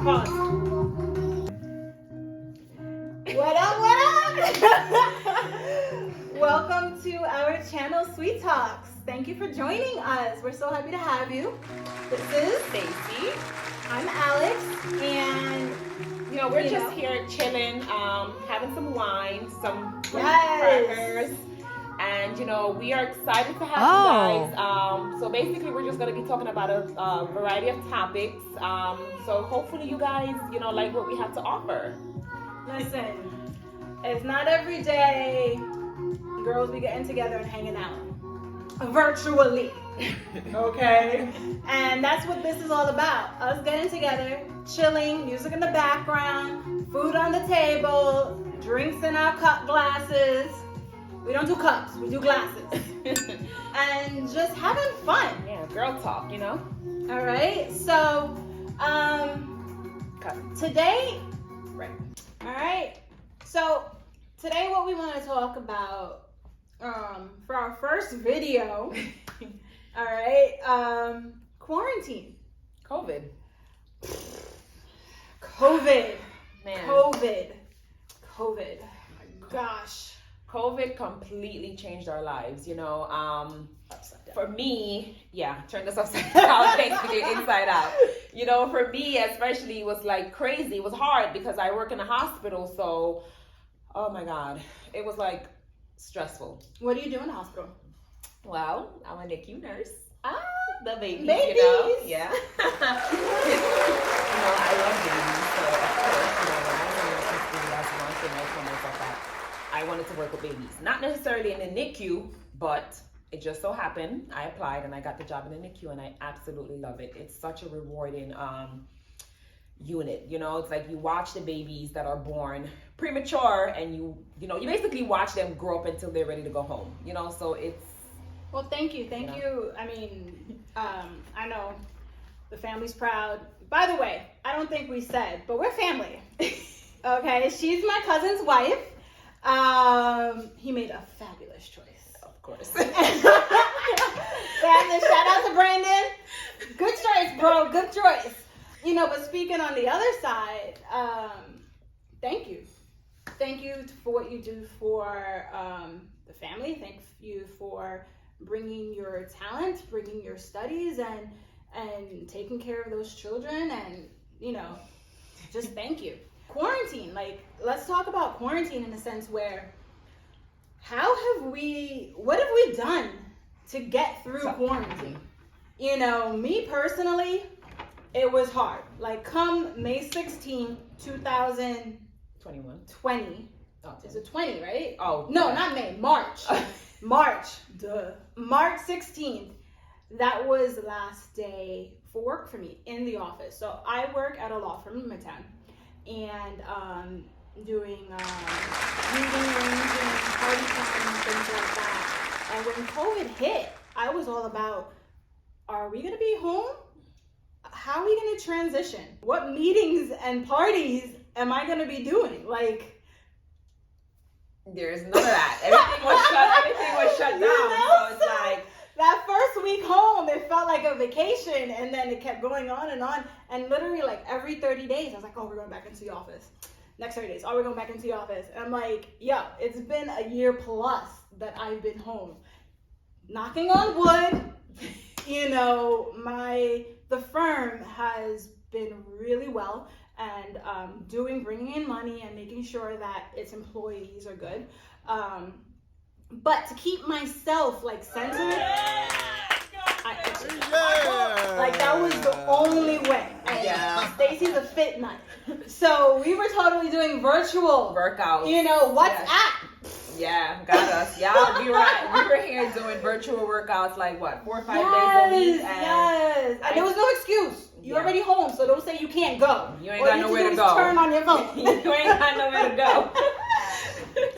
Pause. What up, what up? Welcome to our channel, Sweet Talks. Thank you for joining us. We're so happy to have you. This is Stacy. I'm Alex, and We're just here chilling, having some wine, some Yes. crackers, and we are excited to have you guys. So basically, we're just gonna be talking about a variety of topics. So hopefully, you guys, like what we have to offer. listen, it's not every day girls be getting together and hanging out virtually. Okay? And that's what this is all about. Us getting together, chilling, music in the background, food on the table, drinks in our cup glasses. We don't do cups, we do glasses. And just having fun. Yeah, girl talk, All right? So, today, right. All right. So, today what we want to talk about for our first video, all right, quarantine. COVID. Man. COVID. Oh my gosh. COVID completely changed our lives, Upside down. For me, turned us upside down, basically inside out. For me especially, it was like crazy. It was hard because I work in a hospital, so, oh my God, it was like stressful. What do you do in the hospital? Well, I'm a NICU nurse. Ah, The babies, babies. Yeah. I love babies, so of course, when I was in nursing school, that's one thing I told myself that I wanted to work with babies. Not necessarily in the NICU, but it just so happened I applied and I got the job in the NICU, and I absolutely love it. It's such a rewarding unit. It's like you watch the babies that are born premature, and you basically watch them grow up until they're ready to go home. So it's. Well, thank you. I mean, I know the family's proud. By the way, I don't think we said, but we're family. Okay, she's my cousin's wife. He made a fabulous choice. Of course. Brandon, shout out to Brandon. Good choice, bro. Good choice. But speaking on the other side, thank you. Thank you for what you do for the family. Thank you for bringing your talent, bringing your studies, and taking care of those children, and just thank you. Quarantine, let's talk about quarantine in a sense where what have we done to get through quarantine? Me personally, it was hard. Come May 16th, 2020. Oh, Is it 20, right? Oh. No, not May, March. March 16th. That was the last day for work for me in the office. So I work at a law firm in Midtown, and doing meeting arranging, party planning, things like that. And when COVID hit, I was all about, are we gonna be home? How are we gonna transition? What meetings and parties am I gonna be doing? There's none of that. Everything was shut down. So it's like that first week home, it felt like a vacation, and then it kept going on. And literally every 30 days, I was like, oh, we're going back into the office. Next 30 days, oh, we're going back into the office. And I'm like, it's been a year plus that I've been home. Knocking on wood, the firm has been really well, and bringing in money and making sure that its employees are good. But to keep myself centered, that was the only way. Yeah. Stacy's a fit nut, so we were totally doing virtual workouts. WhatsApp. Yeah, got us. Yeah, we were here doing virtual workouts 4 or 5 days a week. And there was no excuse. You're already home, so don't say you can't go. You ain't got nowhere to go. Turn on your phone. You ain't got nowhere to go.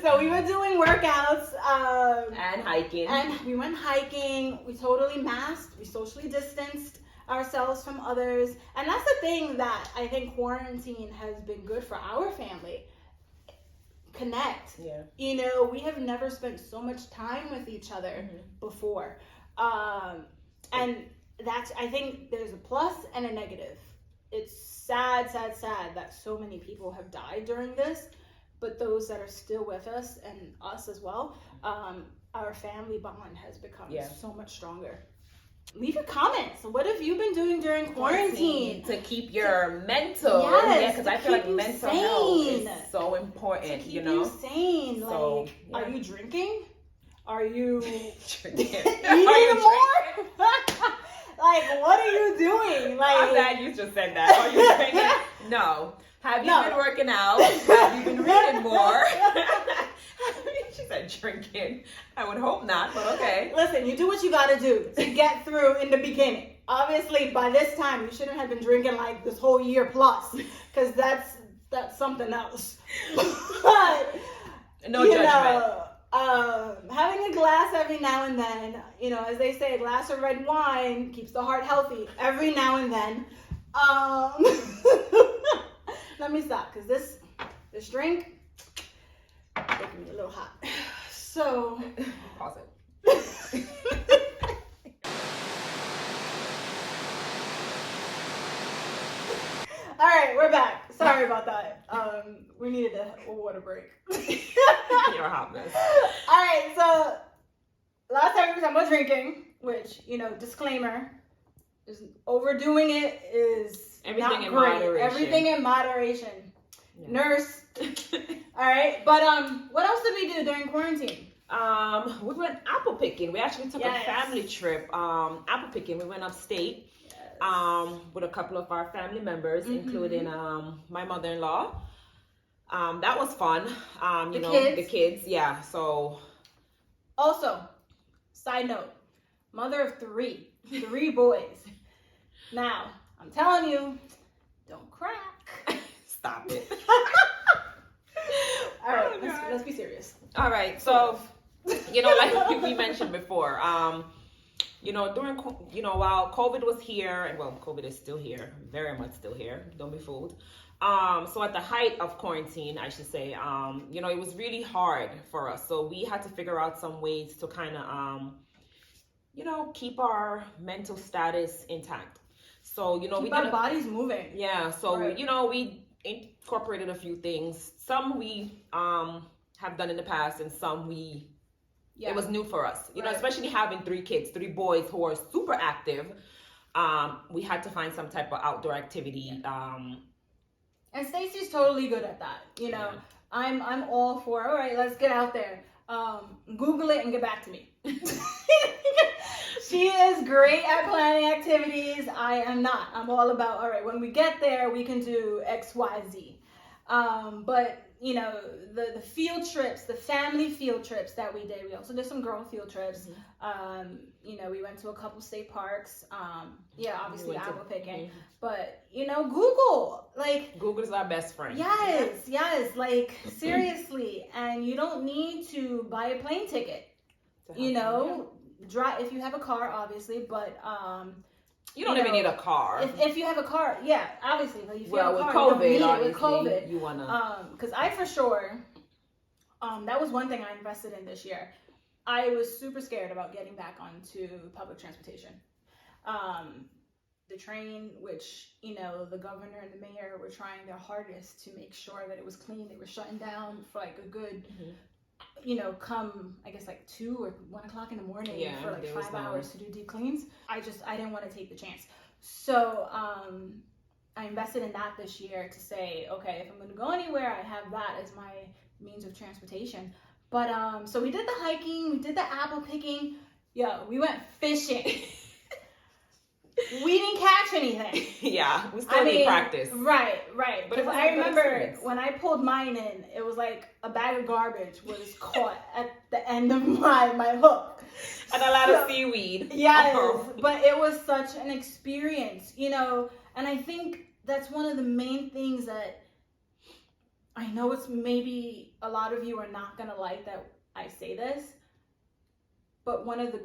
So we were doing workouts. And hiking. And we went hiking. We totally masked. We socially distanced ourselves from others. And that's the thing that I think quarantine has been good for our family. Connect. Yeah. We have never spent so much time with each other before. And that's, I think there's a plus and a negative it's sad that so many people have died during this, but those that are still with us and us as well, our family bond has become so much stronger. Leave your comments. What have you been doing during quarantine to keep your mental? Because I feel like mental health is so important. You sane. So, are you drinking? Are you drinking? eating more? Like, what are you doing? Like, I'm glad you just said that. Are you drinking? No. Have you been working out? Have you been reading more? She said drinking. I would hope not, but okay. Listen, you do what you gotta do to get through in the beginning. Obviously, by this time, you shouldn't have been drinking like this whole year plus, because that's something else. But no judgment. Having a glass every now and then, as they say, a glass of red wine keeps the heart healthy every now and then. Let me stop, because this drink making me a little hot. So pause it. All right, we're back. Sorry about that. We needed a water break. You're a hot mess. All right, so last time we were talking about drinking, which, disclaimer, is overdoing it is everything not in great. moderation. Everything in moderation. Yeah. Nurse. All right, but what else did we do during quarantine? We went apple picking. We actually took a family trip. Apple picking. We went upstate. With a couple of our family members, including my mother-in-law. That was fun. The kids, yeah. So, also, side note, mother of three boys. Now, I'm telling you, don't crack. Stop it. All right, let's be serious. All right, so like we mentioned before, during, while COVID was here, and well, COVID is still here, very much still here, don't be fooled. So at the height of quarantine, I should say, it was really hard for us. So we had to figure out some ways to kind of, keep our mental status intact. So, we keep our bodies moving. Yeah. So, we incorporated a few things. Some we have done in the past, and some it was new for us, especially having 3 kids, 3 boys who are super active. We had to find some type of outdoor activity. And Stacey's totally good at that. I'm all for, all right, let's get out there. Google it and get back to me. She is great at planning activities. I am not. I'm all about, all right, when we get there, we can do X, Y, Z. But the field trips, the family field trips that we did. We also did some girl field trips. We went to a couple state parks. Obviously apple picking. But Google, Google's our best friend. Yes, seriously. And you don't need to buy a plane ticket. Drive if you have a car, obviously, but you don't even need a car. If you have a car, obviously. If you have a car, COVID, you don't need it. With COVID, you wanna. Because I for sure, that was one thing I invested in this year. I was super scared about getting back onto public transportation. The train, which the governor and the mayor were trying their hardest to make sure that it was clean. They were shutting down for a good. Come, I guess 2 or 1 o'clock in the morning for 5 hours to do deep cleans. I didn't want to take the chance. So, I invested in that this year to say, okay, if I'm going to go anywhere, I have that as my means of transportation. But, so we did the hiking, we did the apple picking. We went fishing. We didn't catch anything. We still need practice. Right. But I remember when I pulled mine in, it was like a bag of garbage was caught at the end of my hook. And a lot of seaweed. Yes, but it was such an experience, and I think that's one of the main things that I know it's maybe a lot of you are not going to like that I say this, but one of the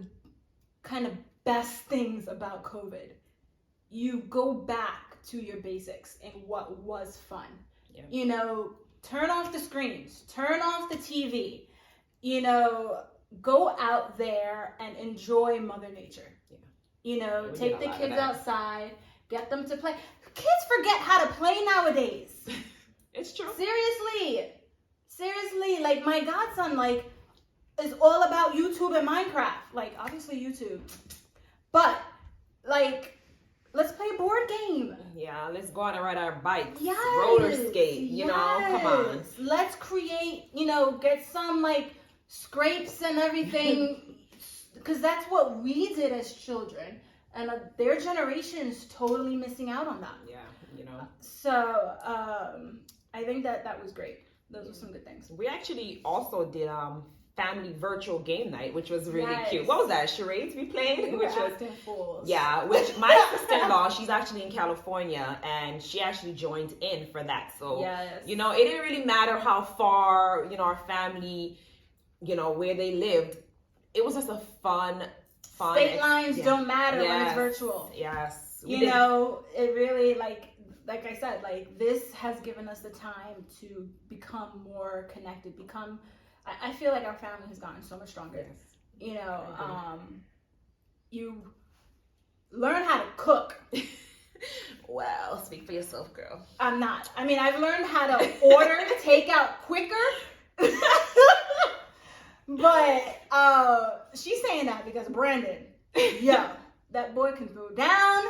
kind of best things about COVID, you go back to your basics and what was fun. Turn off the screens, turn off the TV, go out there and enjoy Mother Nature. Take the kids outside, get them to play. kids forget how to play nowadays. It's true. Seriously, like my godson, like, is all about YouTube and Minecraft. Like, obviously YouTube, but like, let's play a board game. Yeah, let's go out and ride our bikes, Yes, roller skate. You know, come on. yes. Let's create. Get some like scrapes and everything, because that's what we did as children, and their generation is totally missing out on that. Yeah, So I think that was great. Those were some good things. We actually also did family virtual game night, which was really Yes. cute. What was that? Charades we played? We were Which was acting fools. yeah, which my sister-in-law, she's actually in California, and she actually joined in for that. So Yes. it didn't really matter how far our family, where they lived. It was just a fun. State lines don't matter when it's Yes. virtual. Yes. It really, like I said, like, this has given us the time to become more connected, I feel like our family has gotten so much stronger. Yes. You learn how to cook. Well, speak for yourself, girl. I'm not. I mean, I've learned how to order takeout quicker. But she's saying that because of Brandon. Yo, that boy can throw down.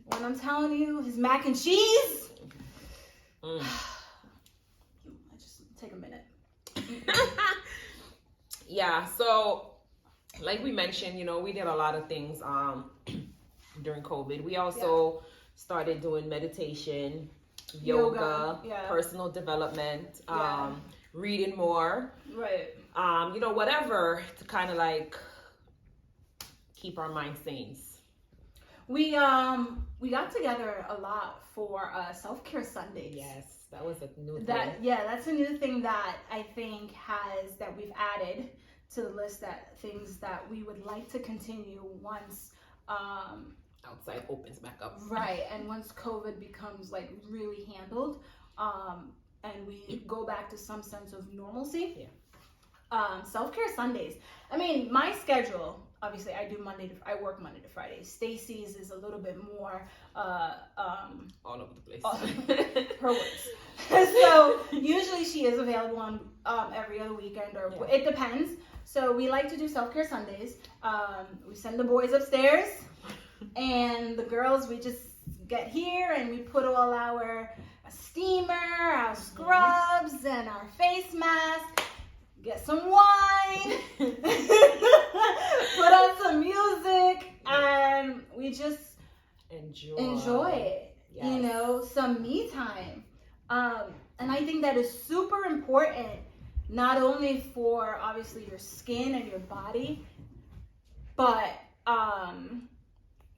When I'm telling you, his mac and cheese. Mm. I just take a minute. Yeah, so like we mentioned, we did a lot of things during COVID. We also started doing meditation, yoga, yeah. personal development, Yeah. reading more, Right. whatever to kind of like keep our mind sane. We got together a lot for self-care Sundays. Yes, that was a new thing. That's a new thing that I think that we've added to the list, that things that we would like to continue once outside opens back up. right, and once COVID becomes like really handled, and we go back to some sense of normalcy. Yeah. Self-care Sundays. I mean, my schedule, obviously I work Monday to Friday. Stacy's is a little bit more all over the place. her words. So usually she is available on every other weekend, or it depends. So we like to do self-care Sundays. We send the boys upstairs, and the girls, we just get here and we put all our steamer, our scrubs, and our face mask. Get some wine, put on some music, and we just enjoy it. Yes. Some me time. And I think that is super important, not only for obviously your skin and your body, but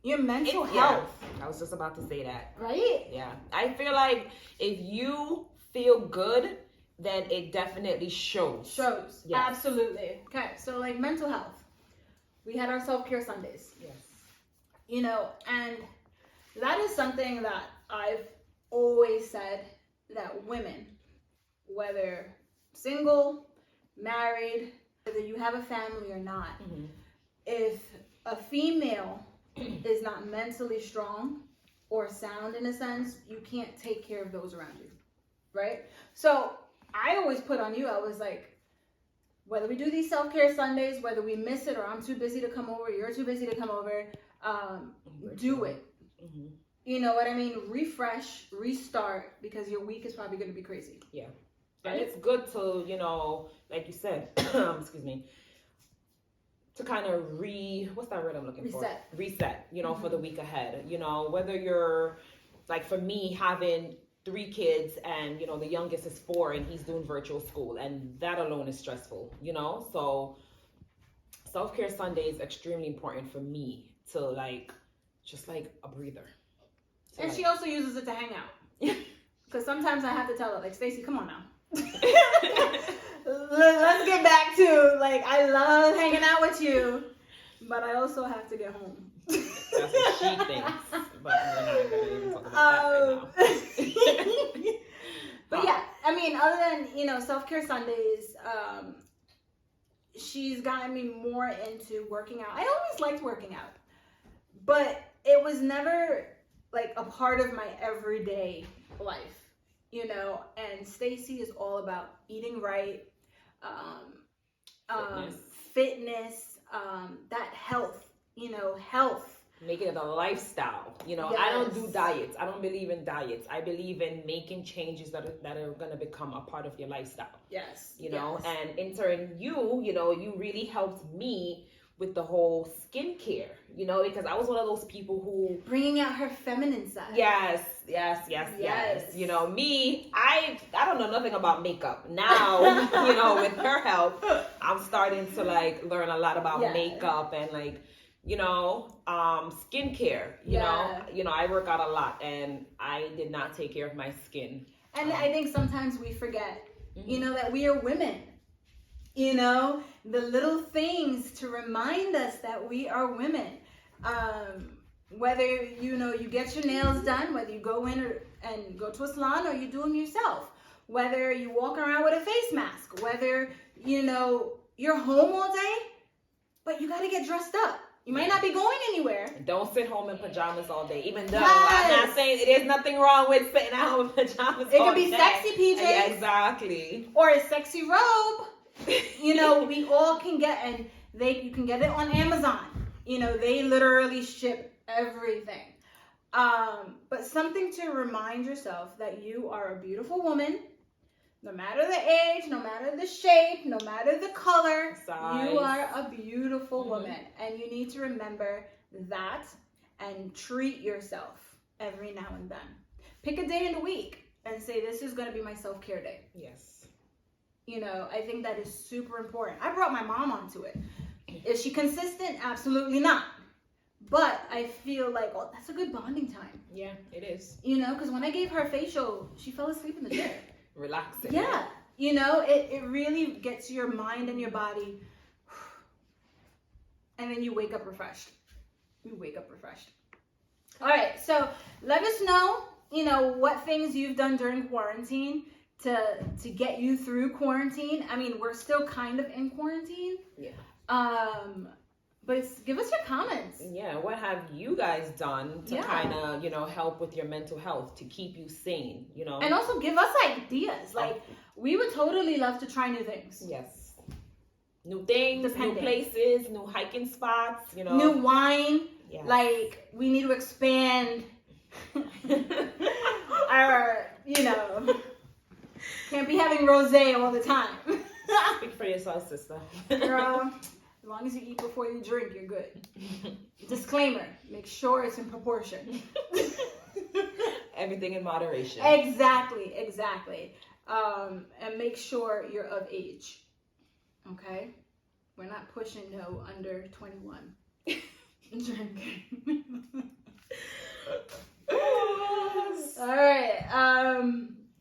your mental health. I was just about to say that. Right? Yeah. I feel like if you feel good, then it definitely shows. Yes. Absolutely. Okay, so like mental health. We had our self-care Sundays. Yes. And that is something that I've always said, that women, whether single, married, whether you have a family or not, Mm-hmm. if a female is not mentally strong or sound in a sense, you can't take care of those around you, right? So I always put on you, I was like, whether we do these self-care Sundays, whether we miss it or I'm too busy to come over, you're too busy to come over, do it. Mm-hmm. You know what I mean? Refresh, restart, because your week is probably going to be crazy. Yeah. Right? And it's good to, like you said, excuse me, to kind of what's that word I'm looking for? Reset, Mm-hmm. for the week ahead. Whether you're, like for me, having 3 kids and, the youngest is 4 and he's doing virtual school, and that alone is stressful, So self-care Sunday is extremely important for me to just like a breather. And she also uses it to hang out. Because sometimes I have to tell her, like, Stacey, come on now. Let's get back to, like, I love hanging out with you, but I also have to get home. That's what she thinks. But we're not going to even talk about that right now. But yeah, I mean, other than, self-care Sundays, she's gotten me more into working out. I always liked working out, but it was never like a part of my everyday life, you know. And Stacy is all about eating right, fitness, that health, you know, health. Make it a lifestyle. You know, Yes. I don't do diets. I don't believe in diets. I believe in making changes that are going to become a part of your lifestyle. Yes. You know, yes. and in turn, you know, you really helped me with the whole skincare, you know, because I was one of those people who bringing out her feminine side. Yes. You know, me, I don't know nothing about makeup. Now, you know, with her help, I'm starting to like learn a lot about makeup and like, you know, skincare. You know, I work out a lot and I did not take care of my skin. And I think sometimes we forget, you know, that we are women. You know, the little things to remind us that we are women. Whether, you know, you get your nails done, whether you go in and go to a salon or you do them yourself, whether you walk around with a face mask, whether, you know, you're home all day, but you got to get dressed up. You might not be going anywhere. Don't sit home in pajamas all day, even though I'm not saying there's nothing wrong with sitting at home in pajamas it all could be day. sexy PJs. Yeah, exactly. Or a sexy robe. You know, we all can get, and you can get it on Amazon. You know, they literally ship everything. But something to remind yourself that you are a beautiful woman, no matter the age, no matter the shape, no matter the color, size. You are a beautiful woman. And you need to remember that and treat yourself every now and then. Pick a day in the week and say, this is going to be my self-care day. Yes. You know, I think that is super important. I brought my mom onto it. Is she consistent? Absolutely not. But I feel like, oh, that's a good bonding time. Yeah, it is. You know, because when I gave her a facial, she fell asleep in the chair. Relaxing. Yeah. You know, it really gets your mind and your body. And then you wake up refreshed. All right. So let us know, you know, what things you've done during quarantine to get you through quarantine. I mean, we're still kind of in quarantine. Yeah. But give us your comments. Yeah, what have you guys done to Yeah. kind of, you know, help with your mental health, to keep you sane, you know? And also give us ideas. Like, we would totally love to try new things. Yes. New things, Depending. new places, new hiking spots, you know. New wine. Yes. Like, we need to expand our, you know, can't be having rosé all the time. Speak for yourself, sister. Girl, as long as you eat before you drink, you're good. Disclaimer, make sure it's in proportion. Everything in moderation. Exactly. And make sure you're of age. Okay? We're not pushing no under 21. Drinking.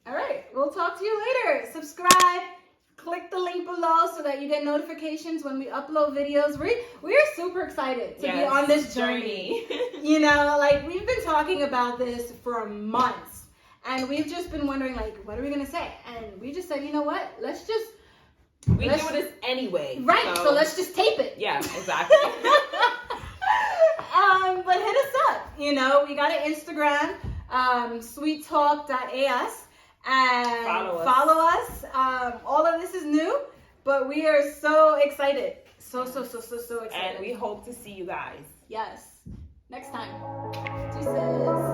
All right. We'll talk to you later. Subscribe. Click the link below so that you get notifications when we upload videos. We're super excited to be on this journey. You know, like, we've been talking about this for months, and we've just been wondering, like, what are we gonna say? And we just said, you know what? Let's do this anyway. Right. So let's just tape it. Yeah, exactly. But hit us up. You know, we got an Instagram, sweettalk.as. And follow us. All of this is new, but we are so excited. So excited. And we hope to see you guys. Yes. Next time. Jesus.